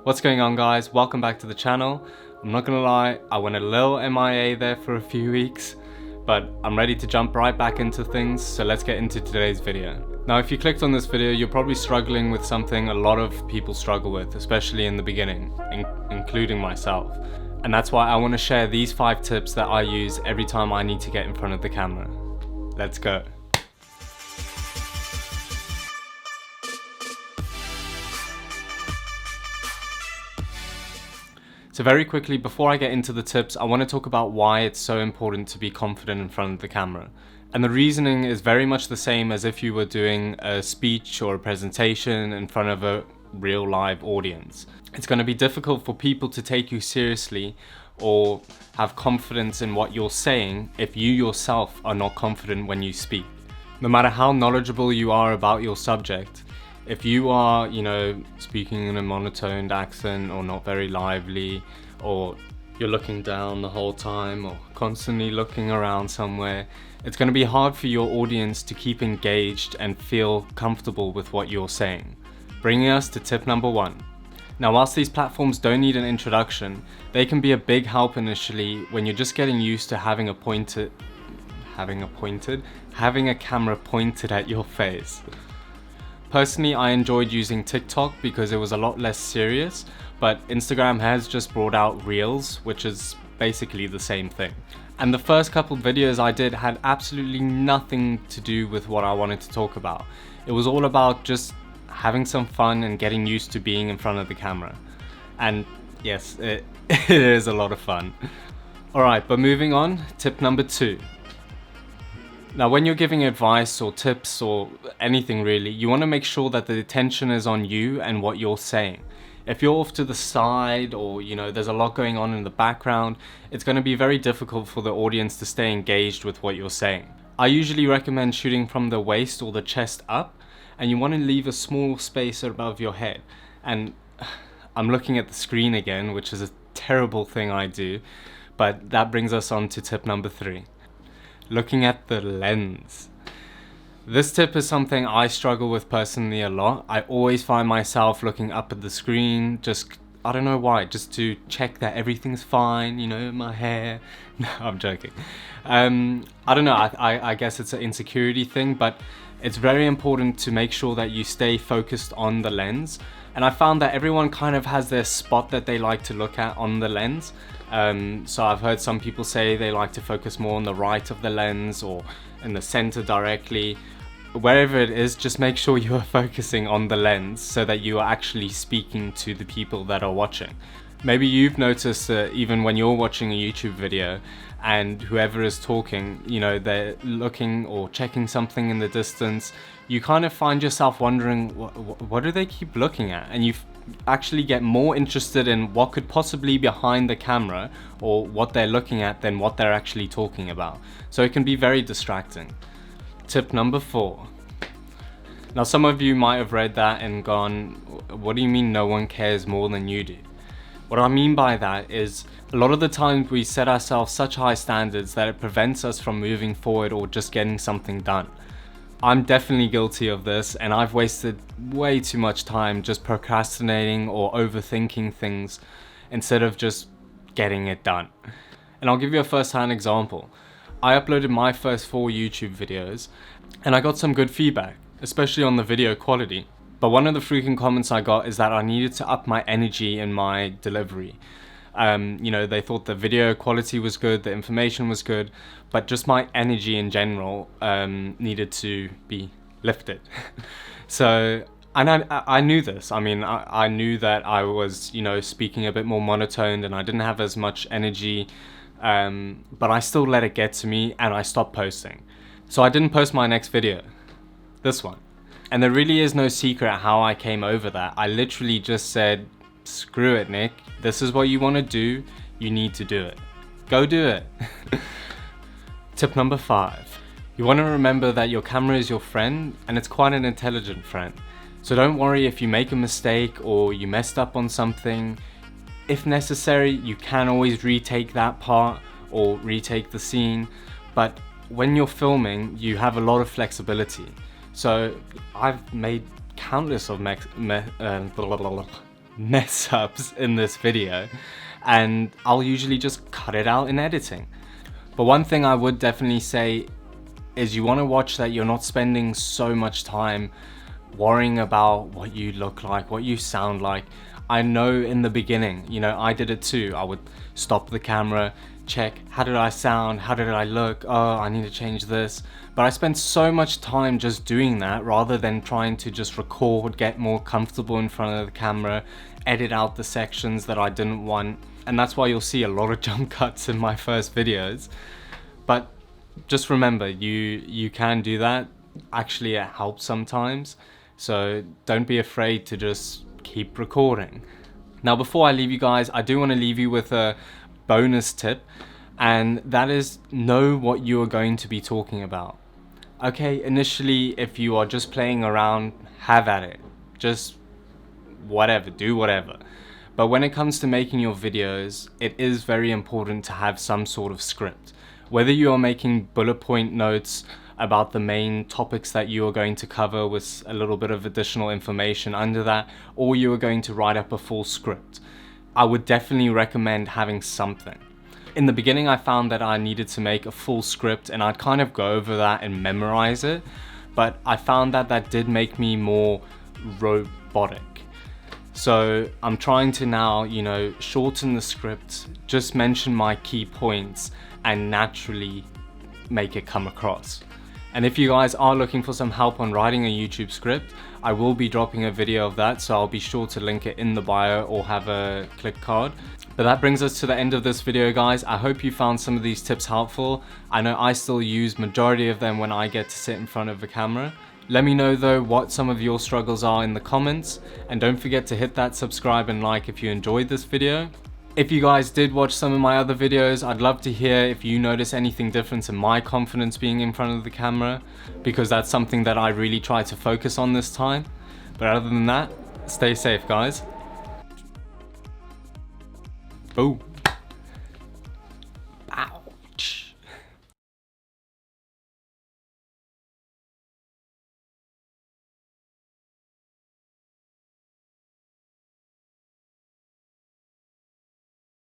What's going on, guys? Welcome back to the channel. I'm not gonna lie, I went a little MIA there for a few weeks, but I'm ready to jump right back into things, so let's get into today's video. Now, if you clicked on this video, you're probably struggling with something a lot of people struggle with, especially in the beginning, including myself. And that's why I want to share these 5 tips that I use every time I need to get in front of the camera. Let's go. So very quickly, before I get into the tips, I want to talk about why it's so important to be confident in front of the camera. And the reasoning is very much the same as if you were doing a speech or a presentation in front of a real live audience. It's going to be difficult for people to take you seriously or have confidence in what you're saying if you yourself are not confident when you speak. No matter how knowledgeable you are about your subject, if you are, speaking in a monotoned accent or not very lively, or you're looking down the whole time or constantly looking around somewhere, it's going to be hard for your audience to keep engaged and feel comfortable with what you're saying. Bringing us to tip number 1. Now, whilst these platforms don't need an introduction, they can be a big help initially when you're just getting used to having a camera pointed at your face. Personally, I enjoyed using TikTok because it was a lot less serious, but Instagram has just brought out Reels, which is basically the same thing. And the first couple videos I did had absolutely nothing to do with what I wanted to talk about. It was all about just having some fun and getting used to being in front of the camera. And yes, it is a lot of fun. Alright, but moving on, tip number 2. Now, when you're giving advice or tips or anything really, you want to make sure that the attention is on you and what you're saying. If you're off to the side or, there's a lot going on in the background, it's going to be very difficult for the audience to stay engaged with what you're saying. I usually recommend shooting from the waist or the chest up, and you want to leave a small space above your head. And I'm looking at the screen again, which is a terrible thing I do, but that brings us on to tip number 3. Looking at the lens. This tip is something I struggle with personally a lot. I always find myself looking up at the screen, I don't know why, just to check that everything's fine, my hair. No, I'm joking. I don't know, I guess it's an insecurity thing, but it's very important to make sure that you stay focused on the lens. And I found that everyone kind of has their spot that they like to look at on the lens. So I've heard some people say they like to focus more on the right of the lens or in the center directly. Wherever it is, just make sure you are focusing on the lens so that you are actually speaking to the people that are watching. Maybe you've noticed that even when you're watching a YouTube video and whoever is talking, they're looking or checking something in the distance, you kind of find yourself wondering, what do they keep looking at? And you actually get more interested in what could possibly be behind the camera or what they're looking at than what they're actually talking about. So it can be very distracting. Tip number 4. Now, some of you might have read that and gone, what do you mean no one cares more than you do? What I mean by that is a lot of the times we set ourselves such high standards that it prevents us from moving forward or just getting something done. I'm definitely guilty of this, and I've wasted way too much time just procrastinating or overthinking things instead of just getting it done. And I'll give you a first-hand example. I uploaded my first 4 YouTube videos and I got some good feedback, especially on the video quality. But one of the freaking comments I got is that I needed to up my energy in my delivery. They thought the video quality was good, the information was good, but just my energy in general needed to be lifted. So, and I knew this. I knew that I was, speaking a bit more monotoned and I didn't have as much energy, but I still let it get to me and I stopped posting. So I didn't post my next video, this one. And there really is no secret how I came over that. I literally just said, screw it, Nick. This is what you want to do. You need to do it. Go do it. Tip number 5. You want to remember that your camera is your friend, and it's quite an intelligent friend. So don't worry if you make a mistake or you messed up on something. If necessary, you can always retake that part or retake the scene. But when you're filming, you have a lot of flexibility. So I've made countless of mess ups in this video, and I'll usually just cut it out in editing. But one thing I would definitely say is you want to watch that you're not spending so much time worrying about what you look like, what you sound like. I know in the beginning, you know, I did it too. I would stop the camera, check, how did I sound, how did I look, oh, I need to change this. But I spent so much time just doing that rather than trying to just record, get more comfortable in front of the camera, edit out the sections that I didn't want. And that's why you'll see a lot of jump cuts in my first videos. But just remember, you can do that. Actually, it helps sometimes. So don't be afraid to just keep recording. Now, before I leave you guys, I do want to leave you with a bonus tip, and that is know what you are going to be talking about. Okay, initially, if you are just playing around, have at it. Just whatever, do whatever. But when it comes to making your videos, it is very important to have some sort of script. Whether you are making bullet point notes about the main topics that you are going to cover with a little bit of additional information under that, or you are going to write up a full script, I would definitely recommend having something. In the beginning, I found that I needed to make a full script, and I'd kind of go over that and memorize it, but I found that that did make me more robotic. So I'm trying to now, you know, shorten the script, just mention my key points, and naturally make it come across. And if you guys are looking for some help on writing a YouTube script, I will be dropping a video of that, so I'll be sure to link it in the bio or have a click card. But that brings us to the end of this video, guys. I hope you found some of these tips helpful. I know I still use majority of them when I get to sit in front of the camera. Let me know though what some of your struggles are in the comments, and don't forget to hit that subscribe and like if you enjoyed this video. If you guys did watch some of my other videos, I'd love to hear if you notice anything different in my confidence being in front of the camera, because that's something that I really try to focus on this time. But other than that, stay safe, guys. Boom.